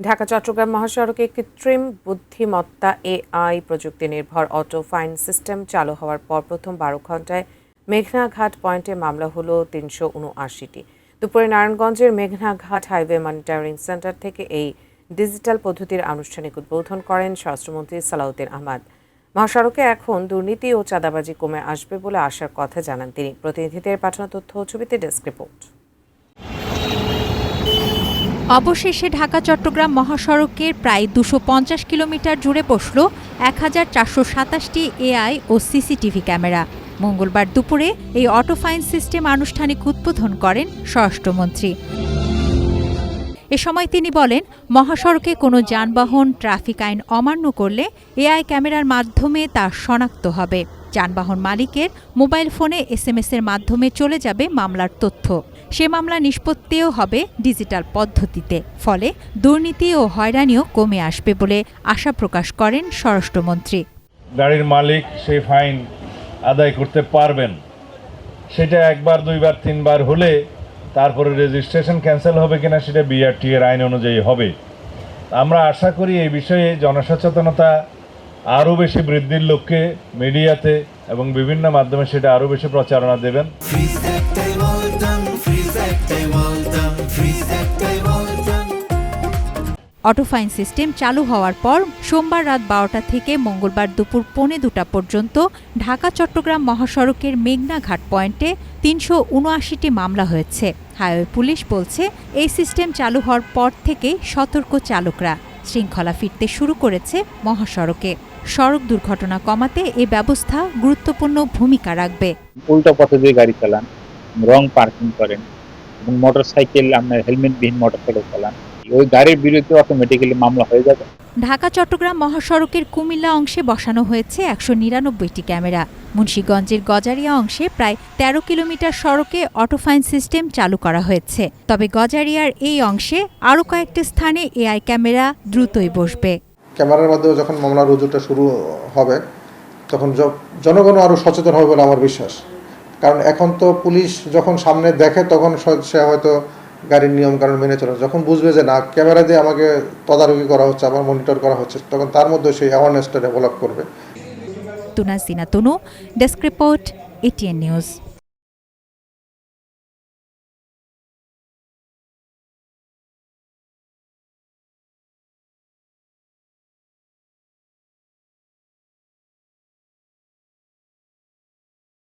ঢাকা চট্টগ্রাম মহাসড়কে কৃত্রিম বুদ্ধিমত্তা এআই প্রযুক্তি নির্ভর অটো ফাইন সিস্টেম চালু হওয়ার পর প্রথম 12 ঘণ্টায় মেঘনা ঘাট পয়েন্টে মামলা হলো ৩৭৯টি। দুপুরে নারায়ণগঞ্জের মেঘনা ঘাট হাইওয়ে মনিটরিং সেন্টার থেকে এই ডিজিটাল পদ্ধতির আনুষ্ঠানিক উদ্বোধন করেন স্বরাষ্ট্রমন্ত্রী সালাউদ্দিন আহমদ। মহাসড়কে এখন দুর্নীতি ও চাঁদাবাজি কমে আসবে বলে আশার কথা জানান তিনি। প্রতিনিধিদের পাঠানো তথ্য ও ছবিতে ডেস্ক রিপোর্ট। অবশেষে ঢাকা চট্টগ্রাম মহাসড়কের প্রায় ২৫০ কিলোমিটার জুড়ে বসল ১,৪২৭টি এআই ও সিসিটিভি ক্যামেরা। মঙ্গলবার দুপুরে এই অটো ফাইন সিস্টেম আনুষ্ঠানিক উদ্বোধন করেন স্বরাষ্ট্রমন্ত্রী। এ সময় তিনি বলেন, মহাসড়কে কোনো যানবাহন ট্রাফিক আইন অমান্য করলে এআই ক্যামেরার মাধ্যমে তা শনাক্ত হবে। যানবাহন মালিকের মোবাইল ফোনে SMS এর মাধ্যমে চলে যাবে মামলার তথ্য। সে মামলা নিষ্পত্তিও হবে ডিজিটাল পদ্ধতিতে। ফলে দুর্নীতি ও হয়রানিও কমে আসবে বলে আশা প্রকাশ করেন স্বরাষ্ট্রমন্ত্রী। গাড়ির মালিক সেই ফাইন আদায় করতে পারবেন। সেটা একবার, দুইবার, তিনবার হলে তারপরে রেজিস্ট্রেশন ক্যান্সেল হবে কিনা সেটা BRT এর আইন অনুযায়ী হবে। আমরা আশা করি এই বিষয়ে জনসচেতনতা আরও বেশি বৃদ্ধির লক্ষ্যে মিডিয়াতে এবং বিভিন্ন মাধ্যমে সেটা আরও বেশি প্রচারণা দেবেন। অটো ফাইন সিস্টেম চালু হওয়ার পর সোমবার রাত 12টা থেকে মঙ্গলবার দুপুর 1:45 পর্যন্ত ঢাকা চট্টগ্রাম মহাসড়কের মেঘনা ঘাট পয়েন্টে ৩৭৯টি মামলা হয়েছে। হাইওয়ে পুলিশ বলছে, এই সিস্টেম চালু হওয়ার পর থেকে সতর্ক চালকরা শৃঙ্খলা ফিরতে শুরু করেছে মহাসড়কে। সড়ক দুর্ঘটনা কমাতে এই ব্যবস্থা গুরুত্বপূর্ণ ভূমিকা রাখবে। উল্টো পথে দিয়ে গাড়ি চালান, রং পার্কিং করেন এবং মোটরসাইকেল, আপনার হেলমেটবিহীন মোটরসাইকেল চালান, ওই গাড়ির বিরুদ্ধে অটোমেটিক্যালি মামলা হয়ে যাবে। ঢাকা চট্টগ্রাম মহাসড়কের কুমিল্লা অংশে বসানো হয়েছে ১৯৯টি ক্যামেরা। মুন্সিগঞ্জের গজারিয়া অংশে প্রায় ১৩ কিলোমিটার সড়কে অটোফাইন সিস্টেম চালু করা হয়েছে। তবে গজারিয়ার এই অংশে আরও কয়েকটি স্থানে এআই ক্যামেরা দ্রুতই বসবে। ক্যামেরার মাধ্যমে যখন মামলা রুজুটা শুরু হবে তখন জনগণও আরও সচেতন হবে বলে আমার বিশ্বাস। কারণ এখন তো পুলিশ যখন সামনে দেখে তখন সে হয়তো গাড়ির নিয়মকানুন মেনে চলে। যখন বুঝবে যে না, ক্যামেরা দিয়ে আমাকে তদারকি করা হচ্ছে, আমার মনিটর করা হচ্ছে, তখন তার মধ্যে সেই অ্যাওয়ারনেসটা ডেভেলপ করবে। তুনাজিনা তনু, ডেস্ক রিপোর্ট, ATN নিউজ।